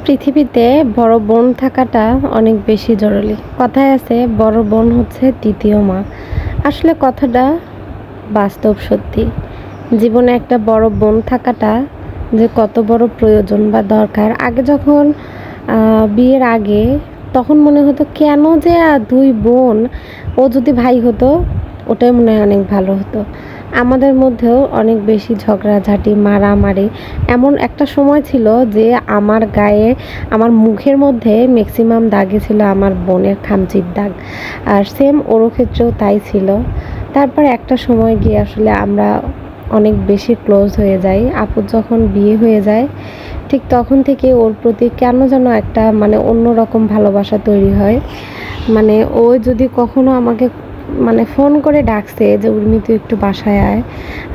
পৃথিবীতে বড় বোন থাকাটা অনেক বেশি জরুরি। কথায় আছে বড় বোন হচ্ছে দ্বিতীয় মা। আসলে কথাটা বাস্তব সত্যি। জীবনে একটা বড় বোন থাকাটা যে কত বড় প্রয়োজন বা দরকার। আগে যখন বিয়ের আগে তখন মনে হতো কেন যে ২ বোন, ও যদি ভাই হতো ওটাই মনে হয় অনেক ভালো হতো। আমাদের মধ্যেও অনেক বেশি ঝগড়াঝাটি, মারামারি এমন একটা সময় ছিল যে আমার গায়ে, আমার মুখের মধ্যে ম্যাক্সিমাম দাগই ছিল আমার বোনের খামচির দাগ। আর সেম ওরও ক্ষেত্রেও তাই ছিল। তারপর একটা সময় গিয়ে আসলে আমরা অনেক বেশি ক্লোজ হয়ে যাই। আপুর যখন বিয়ে হয়ে যায় ঠিক তখন থেকে ওর প্রতি কেন যেন একটা মানে অন্যরকম ভালোবাসা তৈরি হয়। মানে ও যদি কখনো আমাকে মানে ফোন করে ডাকছে যে উর্মি তুই একটু বাসায় আয়,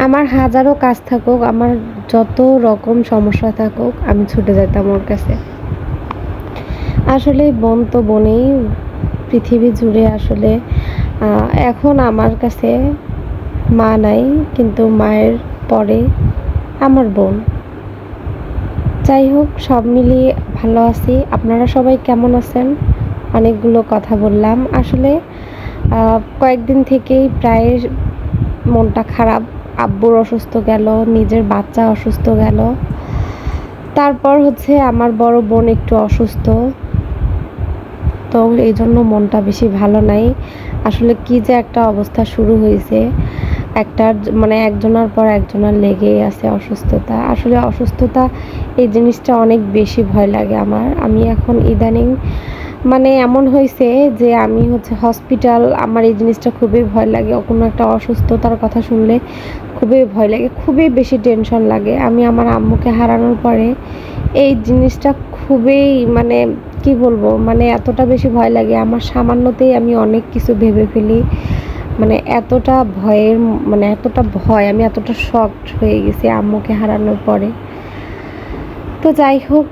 আমার হাজারো কাজ থাকুক, আমার যত রকম সমস্যা থাকুক, আমি ছুটে যেতাম ওর কাছে। আসলে বোন তো বোনই, পৃথিবী জুড়ে আসলে এখন আমার কাছে মা নাই, কিন্তু মায়ের পরে আমার বোন। যাই হোক, সব মিলিয়ে ভালো আছি। আপনারা সবাই কেমন আছেন? অনেকগুলো কথা বললাম। আসলে কয়েকদিন থেকেই প্রায় মনটা খারাপ। আব্বুর অসুস্থ গেল, নিজের বাচ্চা অসুস্থ গেল। তারপর হচ্ছে আমার বড় বোন একটু অসুস্থ। তো এই জন্য মনটা বেশি ভালো নাই। আসলে কি যে একটা অবস্থা শুরু হয়েছে, একটার মানে একজনের পর একজনের লেগেই আছে অসুস্থতা। আসলে অসুস্থতা এই জিনিসটা অনেক বেশি ভয় লাগে আমার। আমি এখন ইদানিং মানে এমন হয়েছে যে আমি হচ্ছে হসপিটাল, আমার এই জিনিসটা খুবই ভয় লাগে। কোনো একটা অসুস্থতার কথা শুনলে খুবই ভয় লাগে, খুবই বেশি টেনশন লাগে। আমি আমার আম্মুকে হারানোর পরে এই জিনিসটা খুবই মানে কি বলবো, মানে এতটা বেশি ভয় লাগে আমার, সামান্যতেই আমি অনেক কিছু ভেবে ফেলি। মানে এতটা ভয়ের, মানে এতটা ভয়, আমি এতটা শকড হয়ে গেছি আম্মুকে হারানোর পরে। তো যাই হোক,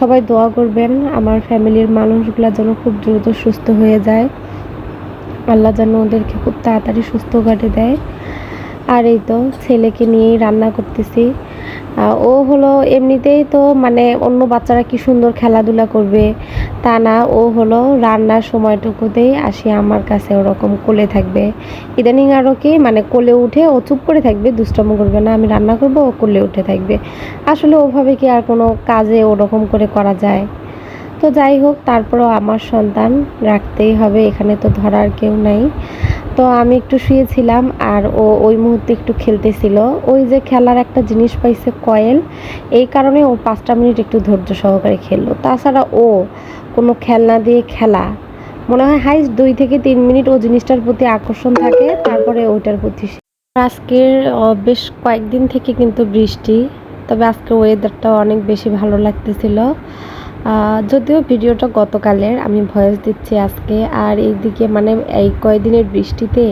সবাই দোয়া করবেন আমার ফ্যামিলির মানুষগুলো যেন খুব দ্রুত সুস্থ হয়ে যায়। আল্লাহ যেন ওদেরকে খুব তাড়াতাড়ি সুস্থ করে দেয়। আর এই তো ছেলেকে নিয়েই রান্না করতেছি। ও হলো এমনিতেই তো মানে অন্য বাচ্চারা কি সুন্দর খেলাধুলা করবে তা না, ও হলো রান্নার সময়টুকুতেই আসি আমার কাছে, ওরকম কোলে থাকবে। ইদানিং আরও কি মানে কোলে উঠে ও চুপ করে থাকবে, দুষ্টামো করবে না। আমি রান্না করবো, ও কোলে উঠে থাকবে। আসলে ওভাবে কি আর কোনো কাজে ওরকম করে করা যায়? তো যাই হোক, তারপরেও আমার সন্তান রাখতেই হবে, এখানে তো ধরার কেউ নাই। তো আমি একটু শুয়েছিলাম আর ও ওই মুহূর্তে একটু খেলতেছিল। ওই যে খেলার একটা জিনিস পাইছে কয়েল, এই কারণে ও 5টা মিনিট একটু ধৈর্য সহকারে খেললো। তাছাড়া ও কোনো খেলনা দিয়ে খেলা মনে হয় হাইস্ট 2 থেকে 3 মিনিট ও জিনিসটার প্রতি আকর্ষণ থাকে, তারপরে ওইটার প্রতি। আজকের বেশ কয়েকদিন থেকে কিন্তু বৃষ্টি, তবে আজকের ওয়েদারটাও অনেক বেশি ভালো লাগতেছিল। যদিও ভিডিওটা গতকালের, আমি ভয়েস দিচ্ছি আজকে। আর এইদিকে মানে এই কয়েকদিনের বৃষ্টিতে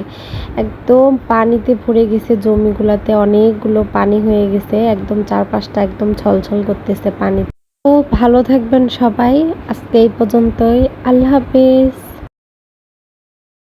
একদম পানিতে ভরে গেছে জমিগুলোতে, অনেকগুলো পানি হয়ে গেছে, একদম চারপাশটা একদম ছলছল করতেছে পানি। তো ভালো থাকবেন সবাই, আজকে এই পর্যন্তই। আল্লাহ হাফেজ।